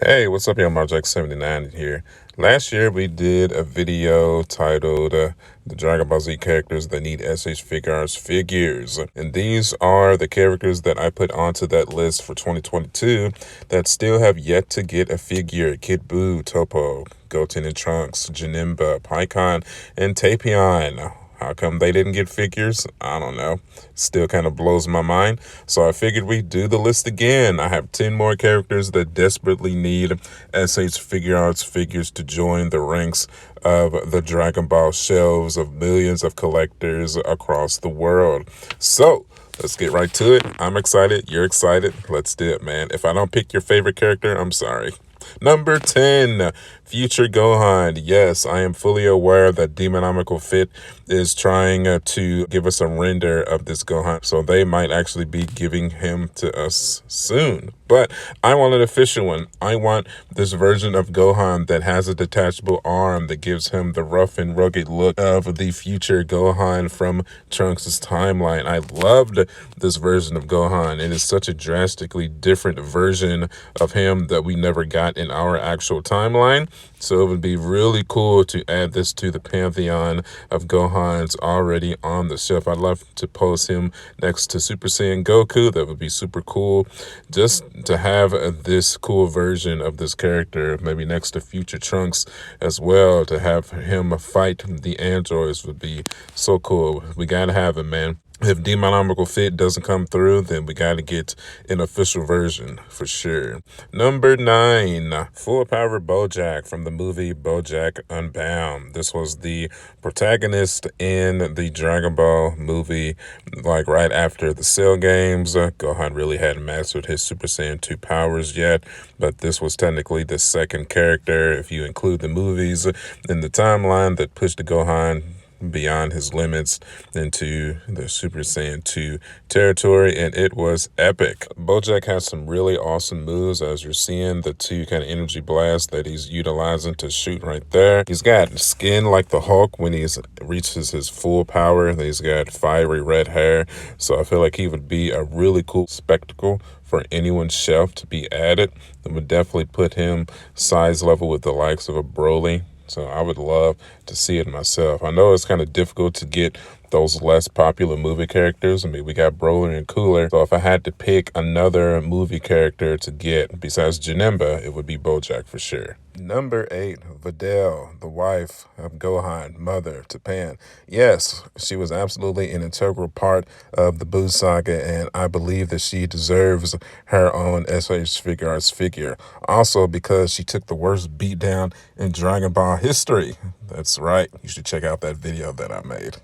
Hey, what's up, y'all? Marjack79 here. Last year, we did a video titled The Dragon Ball Z Characters That Need SH Figuarts Figures. And these are the characters that I put onto that list for 2022 that still have yet to get a figure. Kid Buu, Topo, Goten and Trunks, Janemba, Pycon, and Tapion. How come they didn't get figures? I don't know. Still kind of blows my mind. So I figured we'd do the list again. I have 10 more characters that desperately need SH Figuarts figures to join the ranks of the Dragon Ball shelves of millions of collectors across the world. So let's get right to it. I'm excited. You're excited. Let's do it, man. If I don't pick your favorite character, I'm sorry. Number 10, Future Gohan. Yes, I am fully aware that Demonomical Fit is trying to give us a render of this Gohan, so they might actually be giving him to us soon. But I want an official one. I want this version of Gohan that has a detachable arm that gives him the rough and rugged look of the future Gohan from Trunks' timeline. I loved this version of Gohan. It is such a drastically different version of him that we never got in our actual timeline. So it would be really cool to add this to the pantheon of Gohans already on the shelf. I'd love to pose him next to Super Saiyan Goku. That would be super cool. Just to have this cool version of this character, maybe next to future Trunks as well, to have him fight the androids would be so cool. We gotta have it, man. If Demonomical Fit doesn't come through, then we got to get an official version for sure. Number 9, Full Power Bojack from the movie BoJack Unbound. This was the protagonist in the Dragon Ball movie, like right after the Cell games. Gohan really hadn't mastered his Super Saiyan 2 powers yet, but this was technically the second character, if you include the movies in the timeline, that pushed the Gohan beyond his limits into the Super Saiyan 2 territory, and it was epic. Bojack has some really awesome moves, as you're seeing the 2 kind of energy blasts that he's utilizing to shoot right there. He's got skin like the Hulk when he reaches his full power. He's got fiery red hair, so I feel like he would be a really cool spectacle for anyone's shelf to be added. It would definitely put him size level with the likes of a Broly. So I would love to see it myself. I know it's kind of difficult to get those less popular movie characters. I mean, we got Broly and Cooler. So if I had to pick another movie character to get besides Janemba, it would be Bojack for sure. Number 8, Videl, the wife of Gohan, mother to Pan. Yes, she was absolutely an integral part of the Buu saga, and I believe that she deserves her own SH Figuarts figure. Also because she took the worst beatdown in Dragon Ball history. That's right. You should check out that video that I made.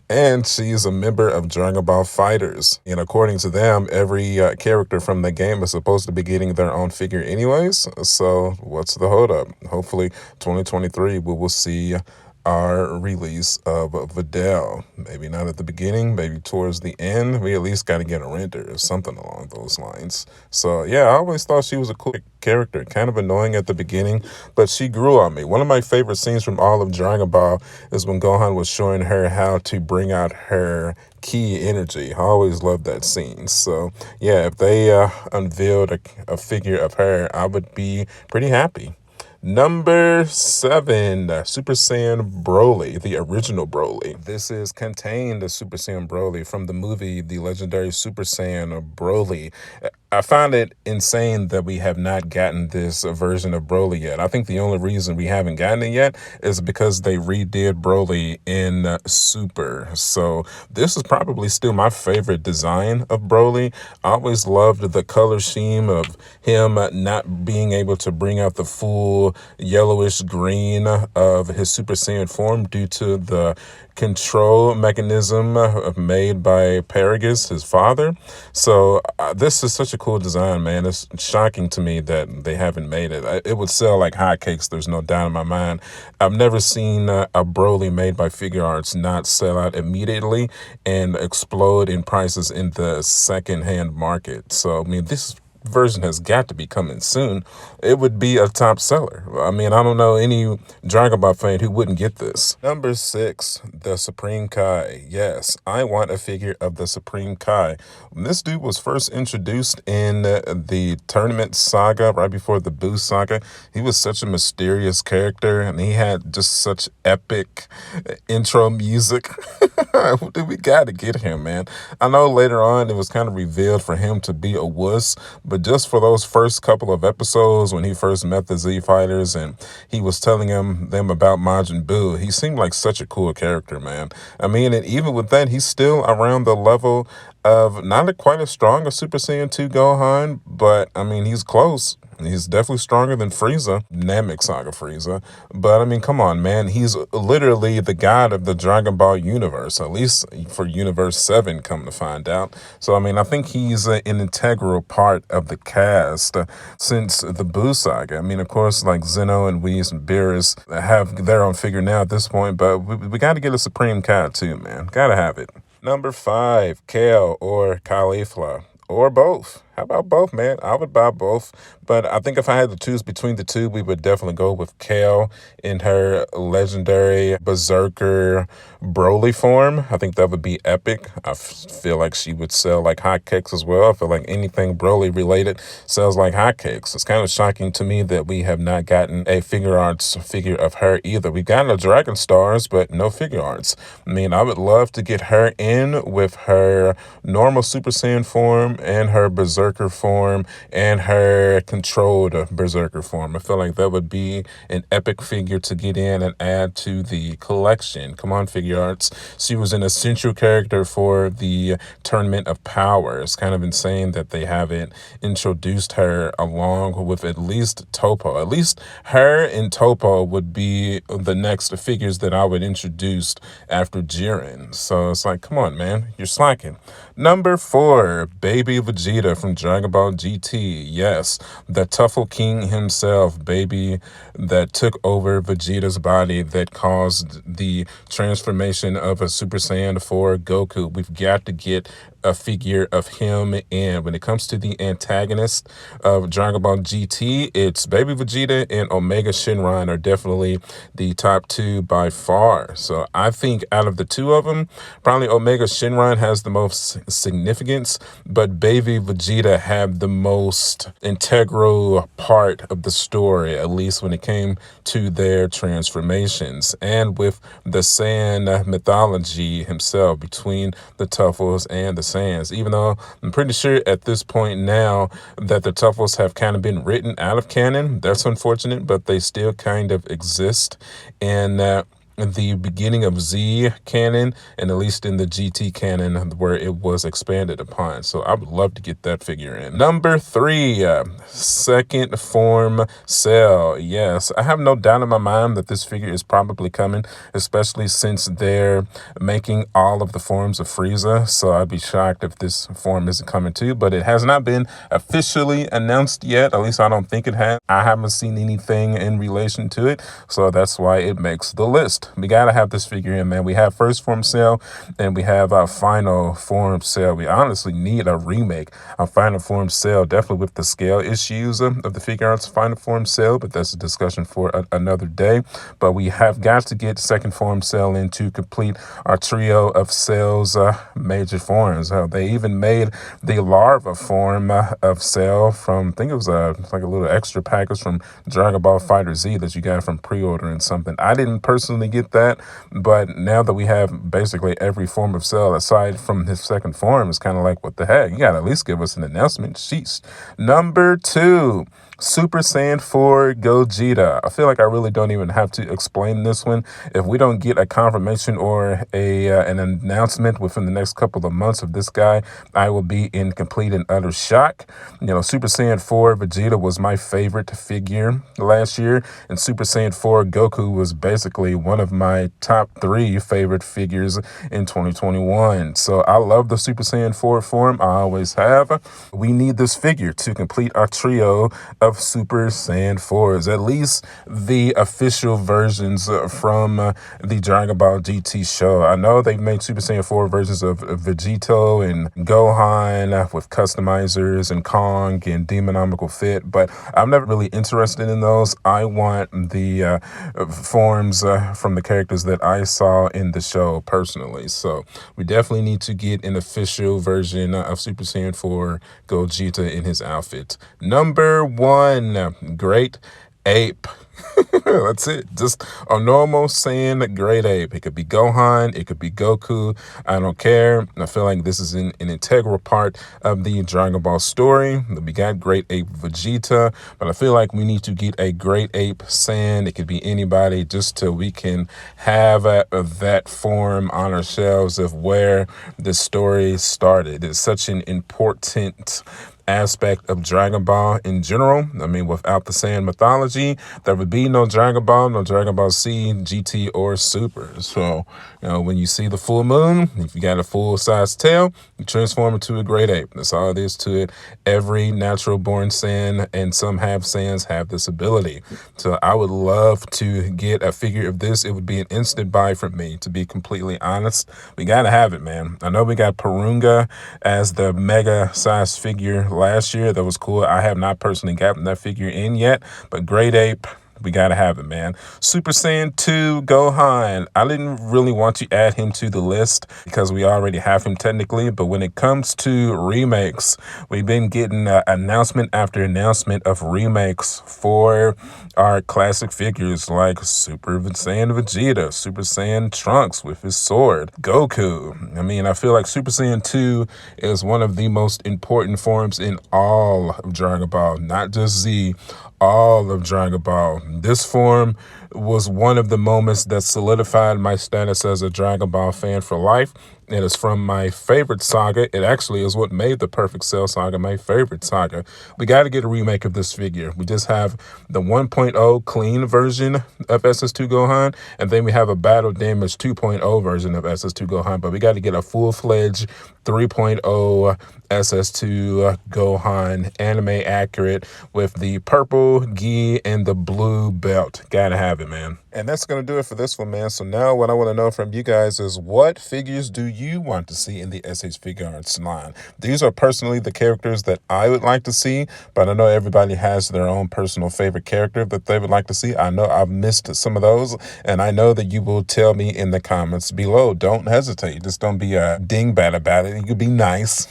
And she's a member of Dragon Ball Fighters. And according to them, every character from the game is supposed to be getting their own figure anyways. So what's the holdup? Hopefully 2023 we will see our release of Videl. Maybe not at the beginning, maybe towards the end. We at least got to get a render or something along those lines. So yeah, I always thought she was a cool character, kind of annoying at the beginning, but she grew on me. One of my favorite scenes from all of Dragon Ball is when Gohan was showing her how to bring out her key energy. I always loved that scene. So yeah, if they unveiled a figure of her, I would be pretty happy. Number 7, Super Saiyan Broly, the original Broly. This is contained the Super Saiyan Broly from the movie The Legendary Super Saiyan Broly. I find it insane that we have not gotten this version of Broly yet. I think the only reason we haven't gotten it yet is because they redid Broly in Super. So this is probably still my favorite design of Broly. I always loved the color scheme of him not being able to bring out the full yellowish green of his Super Saiyan form due to the control mechanism made by Paragus, his father. So this is such a cool design, man. It's shocking to me that they haven't made it. It would sell like hotcakes, there's no doubt in my mind. I've never seen a Broly made by Figuarts not sell out immediately and explode in prices in the second-hand market. So, I mean, this version has got to be coming soon. It would be a top seller. I mean, I don't know any Dragon Ball fan who wouldn't get this. Number 6, the Supreme Kai. Yes, I want a figure of the Supreme Kai. When this dude was first introduced in the tournament saga, right before the Boo saga, he was such a mysterious character, and he had just such epic intro music. We got to get him, man. I know later on it was kind of revealed for him to be a wuss, but just for those first couple of episodes when he first met the Z Fighters and he was telling them about Majin Buu, he seemed like such a cool character, man. I mean, and even with that, he's still around the level of not quite as strong as Super Saiyan 2 Gohan, but I mean, he's close. He's definitely stronger than Frieza, Namek Saga Frieza. But I mean, come on, man. He's literally the god of the Dragon Ball universe, at least for Universe 7, come to find out. So, I mean, I think he's an integral part of the cast since the Buu saga. I mean, of course, like Zeno and Whis and Beerus have their own figure now at this point, but we got to get a Supreme Kai too, man. Gotta have it. Number 5, Kale or Caulifla. Or both. How about both, man? I would buy both. But I think if I had to choose between the two, we would definitely go with Kale in her legendary Berserker Broly form. I think that would be epic. I feel like she would sell like hotcakes as well. I feel like anything Broly related sells like hotcakes. It's kind of shocking to me that we have not gotten a Figuarts figure of her either. We've gotten a Dragon Stars, but no Figuarts. I mean, I would love to get her in with her normal Super Saiyan form and her Berserker form and her controlled Berserker form. I feel like that would be an epic figure to get in and add to the collection. Come on, Figuarts. She was an essential character for the Tournament of Power. It's kind of insane that they haven't introduced her along with at least Topo. At least her and Topo would be the next figures that I would introduce after Jiren. So it's like, come on, man, you're slacking. Number 4, Baby Vegeta from Dragon Ball GT. Yes, the Tuffle King himself, baby, that took over Vegeta's body, that caused the transformation of a Super Saiyan 4 Goku. We've got to get a figure of him in. When it comes to the antagonist of Dragon Ball GT, it's Baby Vegeta and Omega Shenron are definitely the top 2 by far. So I think out of the 2 of them, probably Omega Shenron has the most significance, but Baby Vegeta had the most integral part of the story, at least when it came to their transformations. And with the Saiyan mythology himself between the Tuffles and the Saiyans, even though I'm pretty sure at this point now that the Tuffles have kind of been written out of canon. That's unfortunate, but they still kind of exist. And the beginning of Z canon, and at least in the GT canon where it was expanded upon. So I would love to get that figure in. Number 3, second form Cell. Yes, I have no doubt in my mind that this figure is probably coming, especially since they're making all of the forms of Frieza. So I'd be shocked if this form isn't coming too, but it has not been officially announced yet. At least I don't think it has. I haven't seen anything in relation to it, so that's why it makes the list. We gotta have this figure in, man. We have first form Cell and we have our final form Cell. We honestly need a remake of final form Cell, definitely with the scale issues of the Figuarts final form Cell, but that's a discussion for another day. But we have got to get second form Cell in to complete our trio of Cell's major forms. They even made the larva form of Cell from, I think it was like a little extra package from Dragon Ball Fighter Z that you got from pre-ordering something. I didn't personally get that, but now that we have basically every form of Cell aside from his second form, it's kind of like, what the heck? You gotta at least give us an announcement. Sheesh. Number 2, Super Saiyan 4 Gogeta. I feel like I really don't even have to explain this one. If we don't get a confirmation or an announcement within the next couple of months of this guy, I will be in complete and utter shock. You know, Super Saiyan 4 Vegeta was my favorite figure last year, and Super Saiyan 4 Goku was basically one of my top 3 favorite figures in 2021. So I love the Super Saiyan 4 form. I always have. We need this figure to complete our trio of of Super Saiyan 4s, at least the official versions from the Dragon Ball GT show. I know they've made Super Saiyan 4 versions of Vegito and Gohan with customizers and Kong and Demonomical Fit, but I'm never really interested in those. I want the forms from the characters that I saw in the show personally. So we definitely need to get an official version of Super Saiyan 4 Gogeta in his outfit. Number 1, Great Ape. That's it. Just a normal Saiyan Great Ape. It could be Gohan. It could be Goku. I don't care. I feel like this is an integral part of the Dragon Ball story. We got Great Ape Vegeta, but I feel like we need to get a Great Ape Saiyan. It could be anybody, just till we can have that form on our shelves of where the story started. It's such an important aspect of Dragon Ball in general. I mean, without the Saiyan mythology, there would be no Dragon Ball, no Dragon Ball Z, GT, or Super. So, when you see the full moon, if you got a full-size tail, you transform into a Great Ape. That's all there is to it. Every natural-born Saiyan and some half Saiyans have this ability. So I would love to get a figure of this. It would be an instant buy for me, to be completely honest. We got to have it, man. I know we got Purunga as the mega-size figure last year. That was cool. I have not personally gotten that figure in yet, but Great Ape, we gotta have it, man. Super Saiyan 2 Gohan. I didn't really want to add him to the list because we already have him technically, but when it comes to remakes, we've been getting announcement after announcement of remakes for our classic figures like Super Saiyan Vegeta, Super Saiyan Trunks with his sword, Goku. I mean, I feel like Super Saiyan 2 is one of the most important forms in all of Dragon Ball, not just Z, all of Dragon Ball. This form was one of the moments that solidified my status as a Dragon Ball fan for life. It is from my favorite saga. It actually is what made the Perfect Cell saga my favorite saga. We got to get a remake of this figure. We just have the 1.0 clean version of SS2 Gohan, and then we have a battle damage 2.0 version of SS2 Gohan, but we got to get a full-fledged 3.0 SS2 Gohan, anime accurate, with the purple gi and the blue belt. Gotta have it, man. And that's going to do it for this one, man. So now what I want to know from you guys is, what figures do you want to see in the SH Figuarts line? These are personally the characters that I would like to see, but I know everybody has their own personal favorite character that they would like to see. I know I've missed some of those, and I know that you will tell me in the comments below. Don't hesitate. Just don't be a dingbat about it. You could be nice.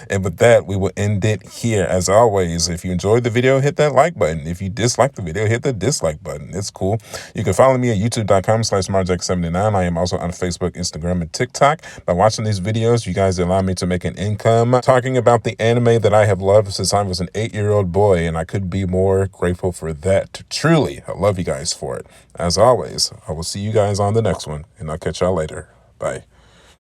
And with that, we will end it here. As always, if you enjoyed the video, hit that like button. If you dislike the video, hit the dislike button. It's cool. You can follow me at youtube.com/marjack79. I am also on Facebook, Instagram, and TikTok. By watching these videos, you guys allow me to make an income talking about the anime that I have loved since I was an 8-year-old boy, and I could be more grateful for that. Truly, I love you guys for it. As always, I will see you guys on the next one, and I'll catch y'all later. Bye.